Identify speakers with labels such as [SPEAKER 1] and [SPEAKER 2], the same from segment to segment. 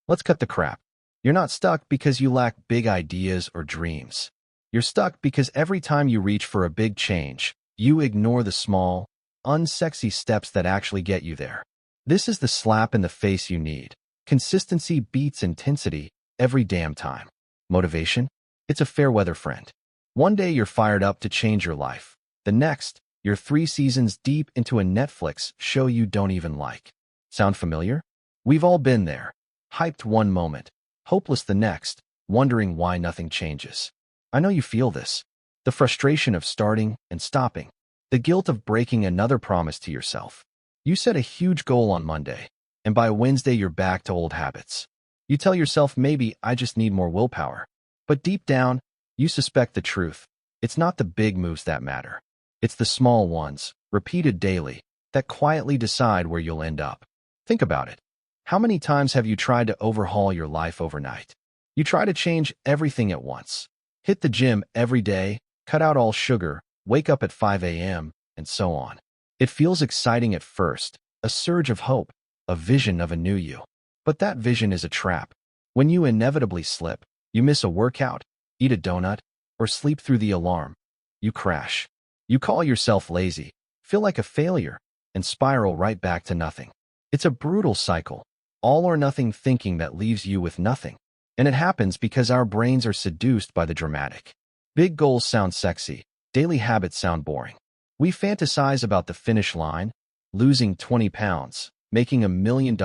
[SPEAKER 1] Let's cut the crap. You're not stuck because you lack big ideas or dreams. You're stuck because every time you reach for a big change, you ignore the small, unsexy steps that actually get you there. This is the slap in the face you need. Consistency beats intensity every damn time. Motivation? It's a fair weather friend. One day you're fired up to change your life. The next, you're 3 seasons deep into a Netflix show you don't even like. Sound familiar? We've all been there. Hyped one moment, hopeless the next, wondering why nothing changes. I know you feel this. The frustration of starting and stopping. The guilt of breaking another promise to yourself. You set a huge goal on Monday, and by Wednesday you're back to old habits. You tell yourself maybe I just need more willpower. But deep down, you suspect the truth. It's not the big moves that matter. It's the small ones, repeated daily, that quietly decide where you'll end up. Think about it. How many times have you tried to overhaul your life overnight? You try to change everything at once. Hit the gym every day, cut out all sugar, wake up at 5 a.m., and so on. It feels exciting at first, a surge of hope, a vision of a new you. But that vision is a trap. When you inevitably slip, you miss a workout, eat a donut, or sleep through the alarm. You crash. You call yourself lazy, feel like a failure, and spiral right back to nothing. It's a brutal cycle, all or nothing thinking that leaves you with nothing. And it happens because our brains are seduced by the dramatic. Big goals sound sexy, daily habits sound boring. We fantasize about the finish line, losing 20 pounds, making $1 million,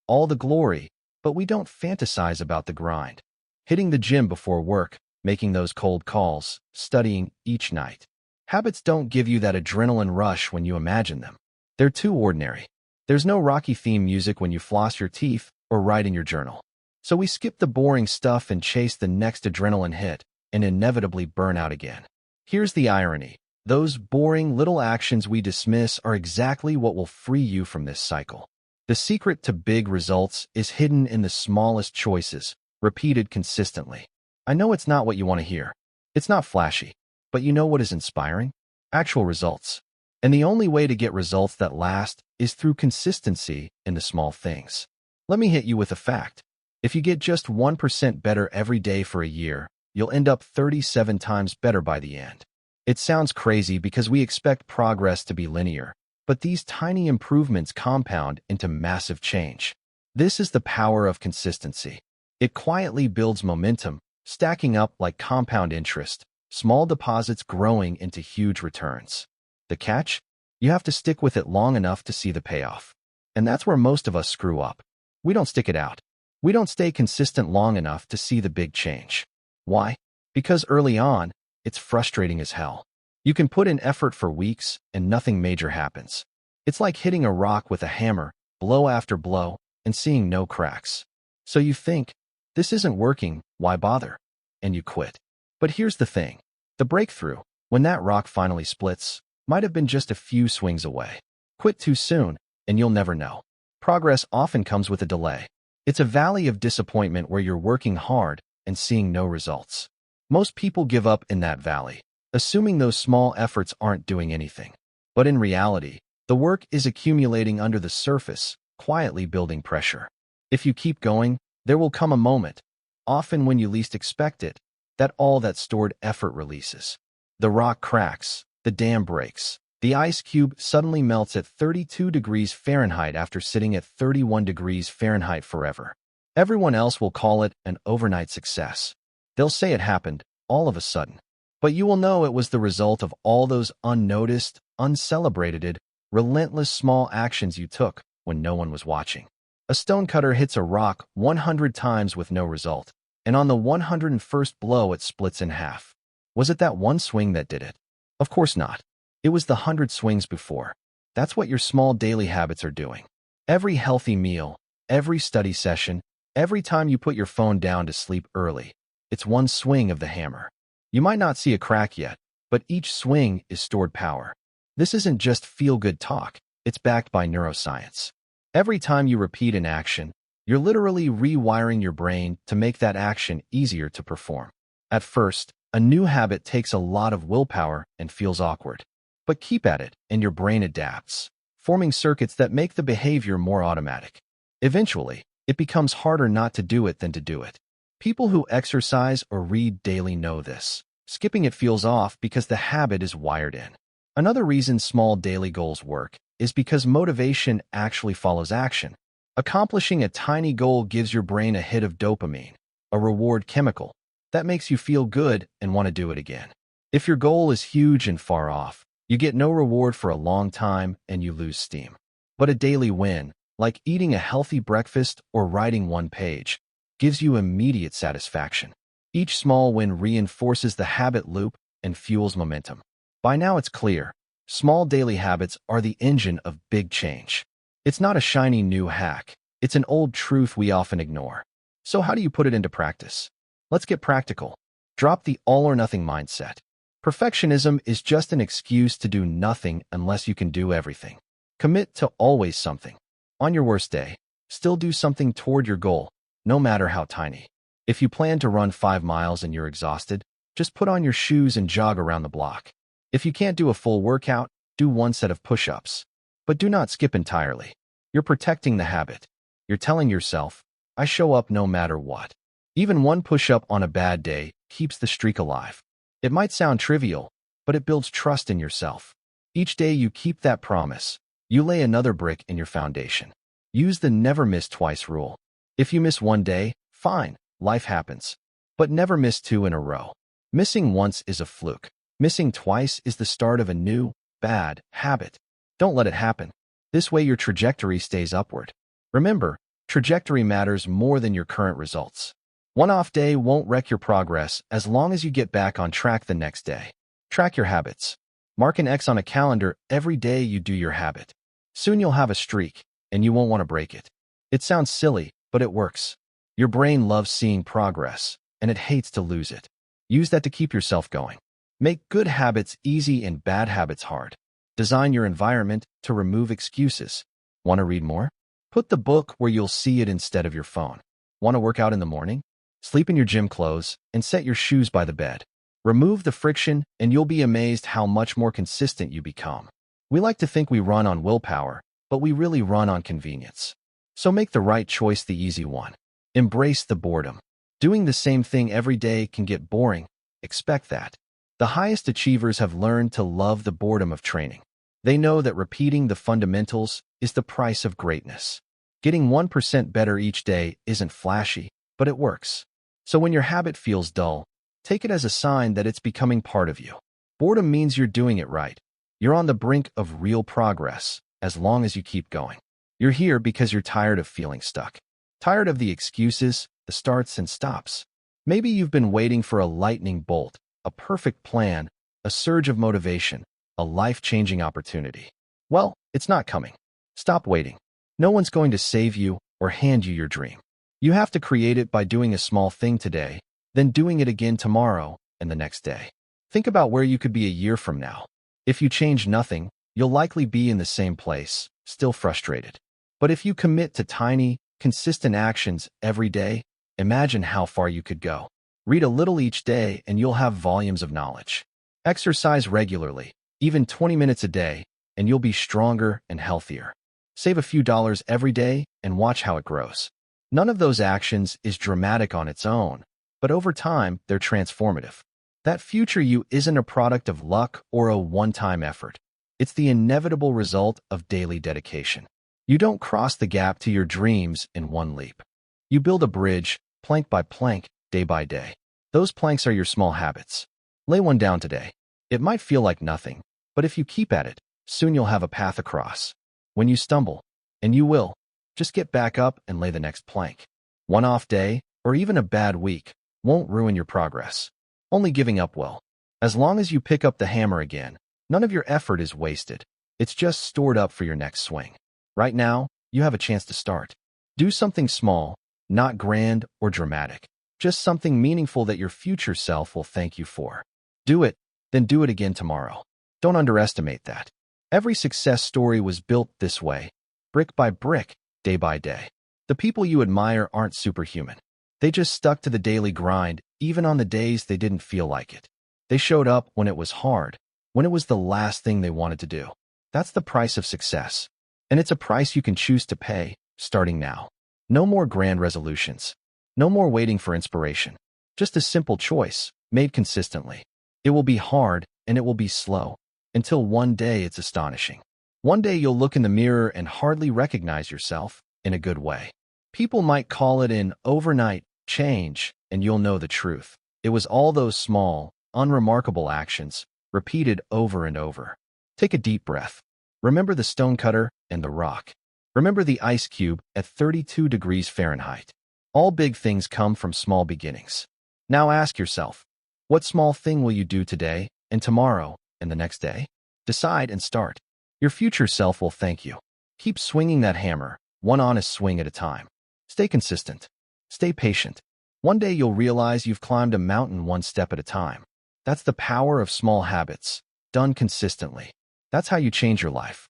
[SPEAKER 1] all the glory, but we don't fantasize about the grind. Hitting the gym before work, making those cold calls, studying each night. Habits don't give you that adrenaline rush when you imagine them. They're too ordinary. There's no Rocky theme music when you floss your teeth or write in your journal. So we skip the boring stuff and chase the next adrenaline hit and inevitably burn out again. Here's the irony. Those boring little actions we dismiss are exactly what will free you from this cycle. The secret to big results is hidden in the smallest choices, repeated consistently. I know it's not what you want to hear. It's not flashy. But you know what is inspiring? Actual results. And the only way to get results that last is through consistency in the small things. Let me hit you with a fact. If you get just 1% better every day for a year, you'll end up 37 times better by the end. It sounds crazy because we expect progress to be linear, but these tiny improvements compound into massive change. This is the power of consistency. It quietly builds momentum, stacking up like compound interest, small deposits growing into huge returns. The catch? You have to stick with it long enough to see the payoff. And that's where most of us screw up. We don't stick it out. We don't stay consistent long enough to see the big change. Why? Because early on, it's frustrating as hell. You can put in effort for weeks and nothing major happens. It's like hitting a rock with a hammer, blow after blow, and seeing no cracks. So you think, this isn't working, why bother? And you quit. But here's the thing. The breakthrough, when that rock finally splits, might have been just a few swings away. Quit too soon, and you'll never know. Progress often comes with a delay. It's a valley of disappointment where you're working hard and seeing no results. Most people give up in that valley, assuming those small efforts aren't doing anything. But in reality, the work is accumulating under the surface, quietly building pressure. If you keep going, there will come a moment, often when you least expect it, that all that stored effort releases. The rock cracks, the dam breaks, the ice cube suddenly melts at 32 degrees Fahrenheit after sitting at 31 degrees Fahrenheit forever. Everyone else will call it an overnight success. They'll say it happened all of a sudden. But you will know it was the result of all those unnoticed, uncelebrated, relentless small actions you took when no one was watching. A stonecutter hits a rock 100 times with no result, and on the 101st blow it splits in half. Was it that one swing that did it? Of course not. It was the 100 swings before. That's what your small daily habits are doing. Every healthy meal, every study session, every time you put your phone down to sleep early, it's one swing of the hammer. You might not see a crack yet, but each swing is stored power. This isn't just feel-good talk. It's backed by neuroscience. Every time you repeat an action, you're literally rewiring your brain to make that action easier to perform. At first, a new habit takes a lot of willpower and feels awkward. But keep at it, and your brain adapts, forming circuits that make the behavior more automatic. Eventually, It becomes harder not to do it than to do it. People who exercise or read daily know this. Skipping it feels off because the habit is wired in. Another reason small daily goals work is because motivation actually follows action. Accomplishing a tiny goal gives your brain a hit of dopamine, a reward chemical, that makes you feel good and want to do it again. If your goal is huge and far off, you get no reward for a long time and you lose steam. But a daily win, like eating a healthy breakfast or writing one page, gives you immediate satisfaction. Each small win reinforces the habit loop and fuels momentum. By now it's clear, small daily habits are the engine of big change. It's not a shiny new hack. It's an old truth we often ignore. So how do you put it into practice? Let's get practical. Drop the all-or-nothing mindset. Perfectionism is just an excuse to do nothing unless you can do everything. Commit to always something. On your worst day, still do something toward your goal, no matter how tiny. If you plan to run 5 miles and you're exhausted, just put on your shoes and jog around the block. If you can't do a full workout, do one set of push-ups. But do not skip entirely. You're protecting the habit. You're telling yourself, I show up no matter what. Even one push-up on a bad day keeps the streak alive. It might sound trivial, but it builds trust in yourself. Each day you keep that promise, you lay another brick in your foundation. Use the never miss twice rule. If you miss one day, fine, life happens. But never miss 2 in a row. Missing once is a fluke. Missing twice is the start of a new, bad habit. Don't let it happen. This way your trajectory stays upward. Remember, trajectory matters more than your current results. One off day won't wreck your progress as long as you get back on track the next day. Track your habits. Mark an X on a calendar every day you do your habit. Soon you'll have a streak, and you won't want to break it. It sounds silly, but it works. Your brain loves seeing progress, and it hates to lose it. Use that to keep yourself going. Make good habits easy and bad habits hard. Design your environment to remove excuses. Want to read more? Put the book where you'll see it instead of your phone. Want to work out in the morning? Sleep in your gym clothes and set your shoes by the bed. Remove the friction and you'll be amazed how much more consistent you become. We like to think we run on willpower, but we really run on convenience. So make the right choice the easy one. Embrace the boredom. Doing the same thing every day can get boring. Expect that. The highest achievers have learned to love the boredom of training. They know that repeating the fundamentals is the price of greatness. Getting 1% better each day isn't flashy, but it works. So when your habit feels dull, take it as a sign that it's becoming part of you. Boredom means you're doing it right. You're on the brink of real progress, as long as you keep going. You're here because you're tired of feeling stuck. Tired of the excuses, the starts and stops. Maybe you've been waiting for a lightning bolt, a perfect plan, a surge of motivation, a life-changing opportunity. Well, it's not coming. Stop waiting. No one's going to save you or hand you your dream. You have to create it by doing a small thing today, then doing it again tomorrow and the next day. Think about where you could be a year from now. If you change nothing, you'll likely be in the same place, still frustrated. But if you commit to tiny, consistent actions every day, imagine how far you could go. Read a little each day and you'll have volumes of knowledge. Exercise regularly, even 20 minutes a day, and you'll be stronger and healthier. Save a few dollars every day and watch how it grows. None of those actions is dramatic on its own, but over time, they're transformative. That future you isn't a product of luck or a one-time effort. It's the inevitable result of daily dedication. You don't cross the gap to your dreams in one leap. You build a bridge, plank by plank, day by day. Those planks are your small habits. Lay one down today. It might feel like nothing, but if you keep at it, soon you'll have a path across. When you stumble, and you will, just get back up and lay the next plank. One off day, or even a bad week, won't ruin your progress. Only giving up will. As long as you pick up the hammer again, none of your effort is wasted. It's just stored up for your next swing. Right now, you have a chance to start. Do something small, not grand or dramatic. Just something meaningful that your future self will thank you for. Do it, then do it again tomorrow. Don't underestimate that. Every success story was built this way, brick by brick, day by day. The people you admire aren't superhuman. They just stuck to the daily grind, even on the days they didn't feel like it. They showed up when it was hard, when it was the last thing they wanted to do. That's the price of success. And it's a price you can choose to pay, starting now. No more grand resolutions. No more waiting for inspiration. Just a simple choice, made consistently. It will be hard and it will be slow, until one day it's astonishing. One day you'll look in the mirror and hardly recognize yourself, in a good way. People might call it an overnight change, and you'll know the truth. It was all those small, unremarkable actions, repeated over and over. Take a deep breath. Remember the stonecutter and the rock. Remember the ice cube at 32 degrees Fahrenheit. All big things come from small beginnings. Now ask yourself, what small thing will you do today, and tomorrow, and the next day? Decide and start. Your future self will thank you. Keep swinging that hammer, one honest swing at a time. Stay consistent. Stay patient. One day you'll realize you've climbed a mountain one step at a time. That's the power of small habits, done consistently. That's how you change your life.